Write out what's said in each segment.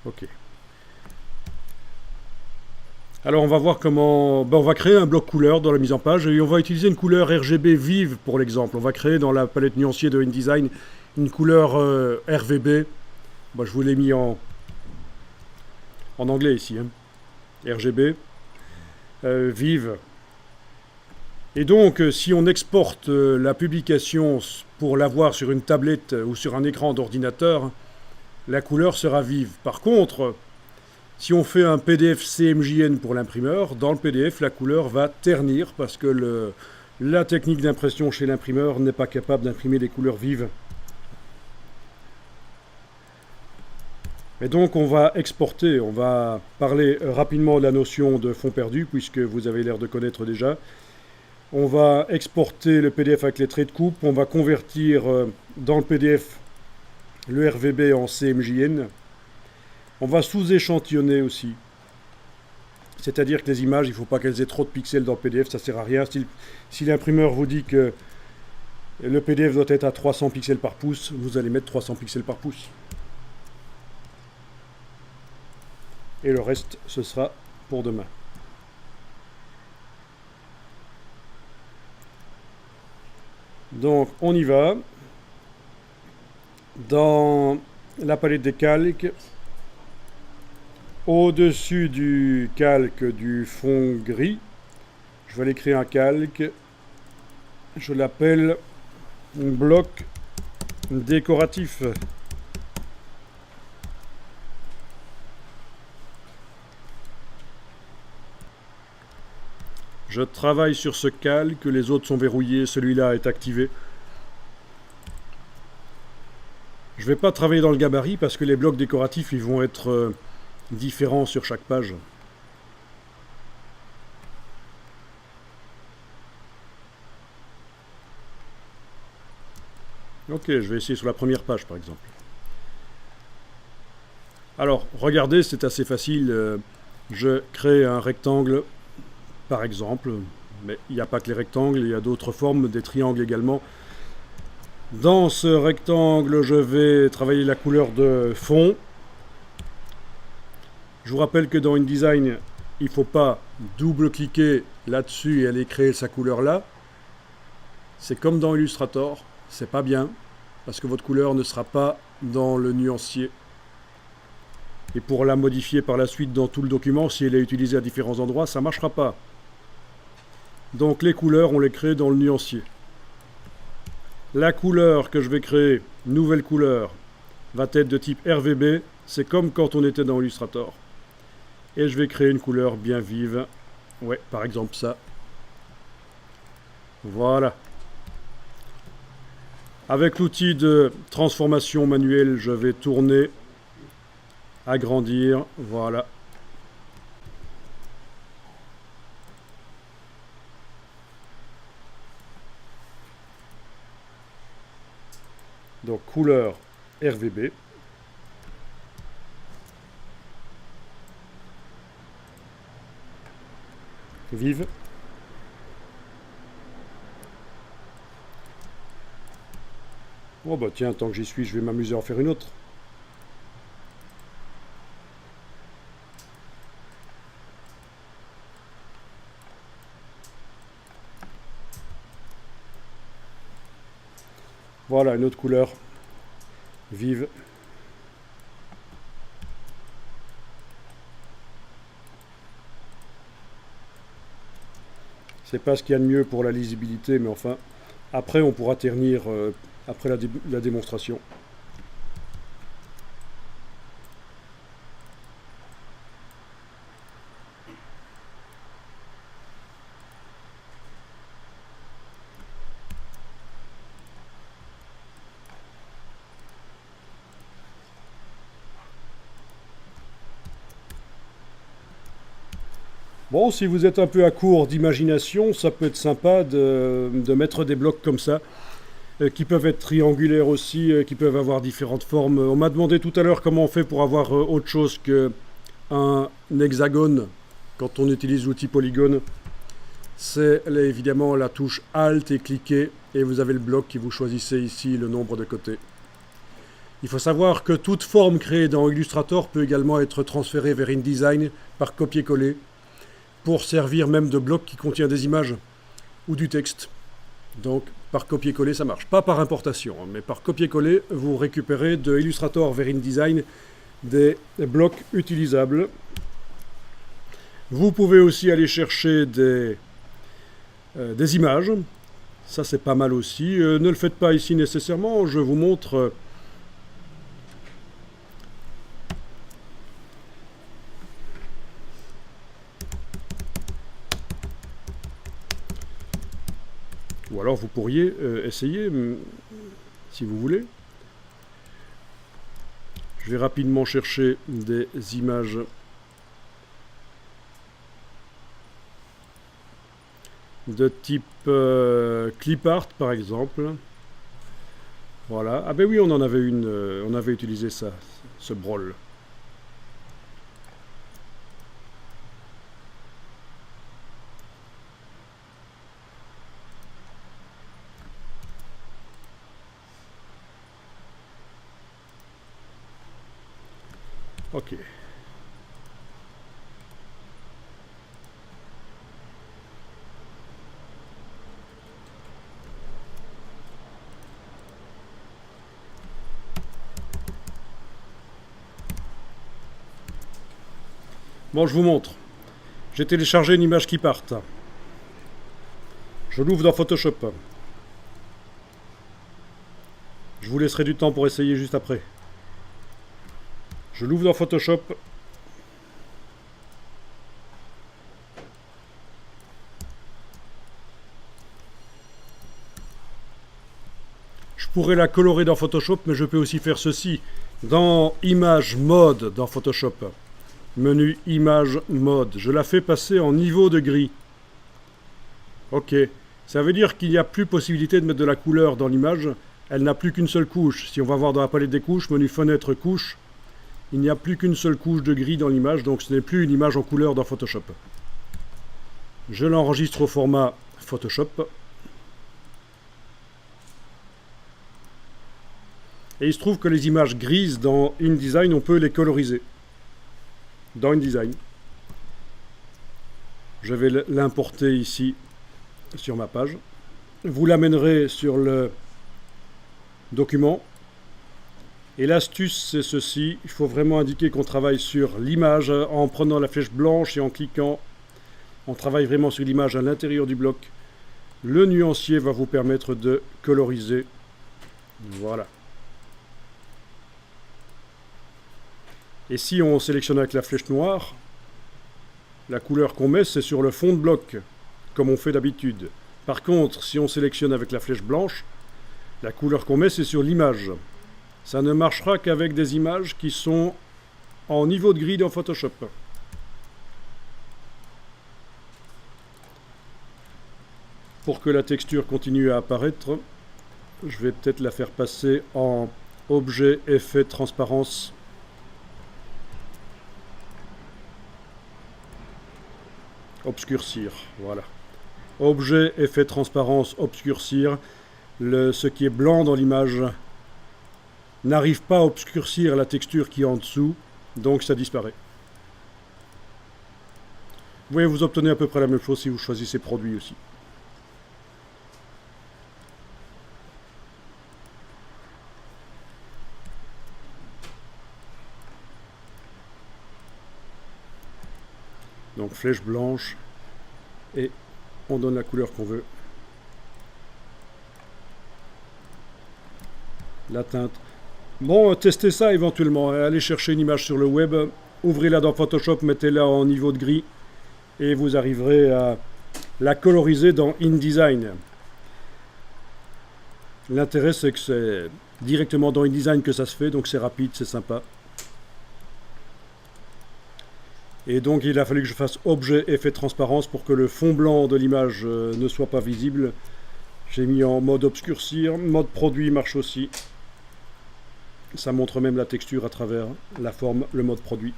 Ok. Alors on va voir comment... on va créer un bloc couleur dans la mise en page et on va utiliser une couleur RGB vive pour l'exemple. On va créer dans la palette nuancier de InDesign une couleur RVB. Je vous l'ai mis en anglais ici. RGB. Vive. Et donc si on exporte la publication pour l'avoir sur une tablette ou sur un écran d'ordinateur, la couleur sera vive. Par contre, si on fait un PDF CMJN pour l'imprimeur, dans le PDF, la couleur va ternir parce que la technique d'impression chez l'imprimeur n'est pas capable d'imprimer des couleurs vives. Et donc on va exporter, on va parler rapidement de la notion de fond perdu, puisque vous avez l'air de connaître déjà. On va exporter le PDF avec les traits de coupe, on va convertir dans le PDF le RVB en CMJN. On va sous-échantillonner aussi. C'est-à-dire que les images, il ne faut pas qu'elles aient trop de pixels dans le PDF, ça ne sert à rien. Si l'imprimeur vous dit que le PDF doit être à 300 pixels par pouce, vous allez mettre 300 pixels par pouce. Et le reste, ce sera pour demain. Donc, on y va. Dans la palette des calques, au-dessus du calque du fond gris, je vais aller créer un calque. Je l'appelle bloc décoratif. Je travaille sur ce calque, les autres sont verrouillés, celui-là est activé. Je ne vais pas travailler dans le gabarit parce que les blocs décoratifs ils vont être différents sur chaque page. Ok, je vais essayer sur la première page par exemple. Alors, regardez, c'est assez facile. Je crée un rectangle par exemple, mais il n'y a pas que les rectangles, il y a d'autres formes, des triangles également. Dans ce rectangle, je vais travailler la couleur de fond. Je vous rappelle que dans InDesign, il ne faut pas double-cliquer là-dessus et aller créer sa couleur là. C'est comme dans Illustrator, c'est pas bien, parce que votre couleur ne sera pas dans le nuancier. Et pour la modifier par la suite dans tout le document, si elle est utilisée à différents endroits, ça ne marchera pas. Donc les couleurs, on les crée dans le nuancier. La couleur que je vais créer, nouvelle couleur, va être de type RVB. C'est comme quand on était dans Illustrator. Et je vais créer une couleur bien vive. Ouais, par exemple ça. Voilà. Avec l'outil de transformation manuelle, je vais tourner, agrandir, voilà. Donc couleur RVB. Vive. Oh bah tiens, tant que j'y suis, je vais m'amuser à en faire une autre. Voilà, une autre couleur vive. C'est pas ce qu'il y a de mieux pour la lisibilité, mais enfin, après on pourra ternir après la démonstration. Bon, si vous êtes un peu à court d'imagination, ça peut être sympa de mettre des blocs comme ça, qui peuvent être triangulaires aussi, qui peuvent avoir différentes formes. On m'a demandé tout à l'heure comment on fait pour avoir autre chose qu'un hexagone quand on utilise l'outil polygone. C'est évidemment la touche Alt et cliquez, et vous avez le bloc qui vous choisissez ici le nombre de côtés. Il faut savoir que toute forme créée dans Illustrator peut également être transférée vers InDesign par copier-coller pour servir même de bloc qui contient des images ou du texte. Donc par copier-coller ça marche. Pas par importation, mais par copier-coller vous récupérez de Illustrator vers InDesign des blocs utilisables. Vous pouvez aussi aller chercher des images. Ça c'est pas mal aussi. Ne le faites pas ici nécessairement, je vous montre... Ou alors vous pourriez essayer, si vous voulez. Je vais rapidement chercher des images de type clip art par exemple. Voilà. Ah ben oui, on en avait une, on avait utilisé ça, ce brawl. Ok. Bon, je vous montre. J'ai téléchargé une image qui part. Je l'ouvre dans Photoshop. Je vous laisserai du temps pour essayer juste après. Je l'ouvre dans Photoshop. Je pourrais la colorer dans Photoshop, mais je peux aussi faire ceci. Dans Image Mode dans Photoshop. Menu Image Mode. Je la fais passer en niveau de gris. Ok. Ça veut dire qu'il n'y a plus possibilité de mettre de la couleur dans l'image. Elle n'a plus qu'une seule couche. Si on va voir dans la palette des couches, menu Fenêtre Couche, il n'y a plus qu'une seule couche de gris dans l'image, donc ce n'est plus une image en couleur dans Photoshop. Je l'enregistre au format Photoshop. Et il se trouve que les images grises dans InDesign, on peut les coloriser. Dans InDesign. Je vais l'importer ici sur ma page. Vous l'amènerez sur le document. Et l'astuce, c'est ceci. Il faut vraiment indiquer qu'on travaille sur l'image en prenant la flèche blanche et en cliquant. On travaille vraiment sur l'image à l'intérieur du bloc. Le nuancier va vous permettre de coloriser. Voilà. Et si on sélectionne avec la flèche noire, la couleur qu'on met, c'est sur le fond de bloc, comme on fait d'habitude. Par contre, si on sélectionne avec la flèche blanche, la couleur qu'on met, c'est sur l'image. Ça ne marchera qu'avec des images qui sont en niveau de gris dans Photoshop. Pour que la texture continue à apparaître, je vais peut-être la faire passer en objet, effet, transparence. Obscurcir, voilà. Objet, effet, transparence, obscurcir. Ce qui est blanc dans l'image n'arrive pas à obscurcir la texture qui est en dessous, donc ça disparaît. Vous voyez, vous obtenez à peu près la même chose si vous choisissez produit aussi. Donc flèche blanche et on donne la couleur qu'on veut. La teinte. Bon, testez ça éventuellement. Allez chercher une image sur le web, ouvrez-la dans Photoshop, mettez-la en niveau de gris et vous arriverez à la coloriser dans InDesign. L'intérêt, c'est que c'est directement dans InDesign que ça se fait, donc c'est rapide, c'est sympa. Et donc il a fallu que je fasse objet, effet, transparence pour que le fond blanc de l'image ne soit pas visible. J'ai mis en mode obscurcir, mode produit marche aussi. Ça montre même la texture à travers la forme, le mode produit.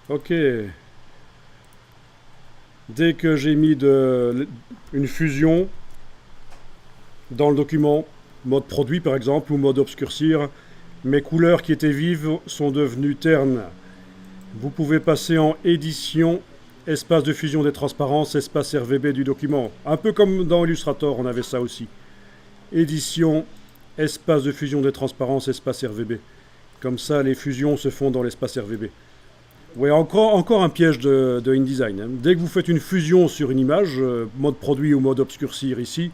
Ok. Dès que j'ai mis une fusion dans le document, mode produit par exemple, ou mode obscurcir, mes couleurs qui étaient vives sont devenues ternes. Vous pouvez passer en édition, espace de fusion des transparences, espace RVB du document. Un peu comme dans Illustrator, on avait ça aussi. Édition, espace de fusion des transparences, espace RVB. Comme ça, les fusions se font dans l'espace RVB. Ouais, encore un piège de InDesign, hein. Dès que vous faites une fusion sur une image, mode produit ou mode obscurcir ici,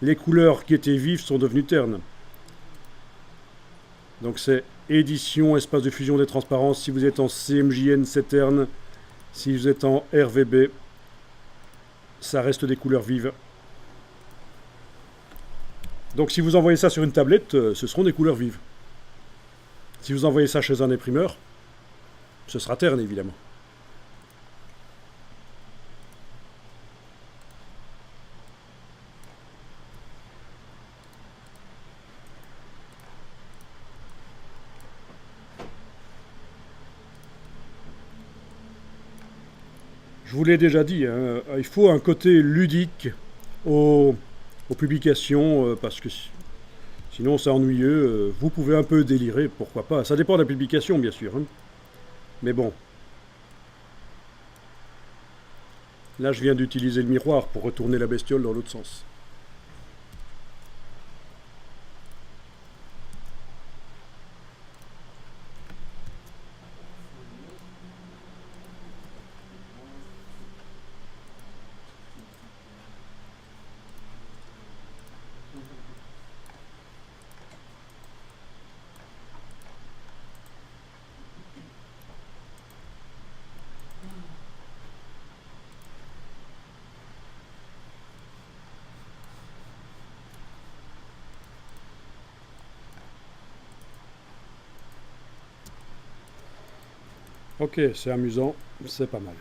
les couleurs qui étaient vives sont devenues ternes. Donc c'est édition, espace de fusion des transparences. Si vous êtes en CMJN, c'est terne. Si vous êtes en RVB, ça reste des couleurs vives. Donc si vous envoyez ça sur une tablette, ce seront des couleurs vives. Si vous envoyez ça chez un imprimeur, ce sera terne évidemment. Je vous l'ai déjà dit, hein, il faut un côté ludique aux publications, parce que sinon c'est ennuyeux. Vous pouvez un peu délirer, pourquoi pas. Ça dépend de la publication, bien sûr, hein. Mais bon. Là, je viens d'utiliser le miroir pour retourner la bestiole dans l'autre sens. Ok, c'est amusant, c'est pas mal.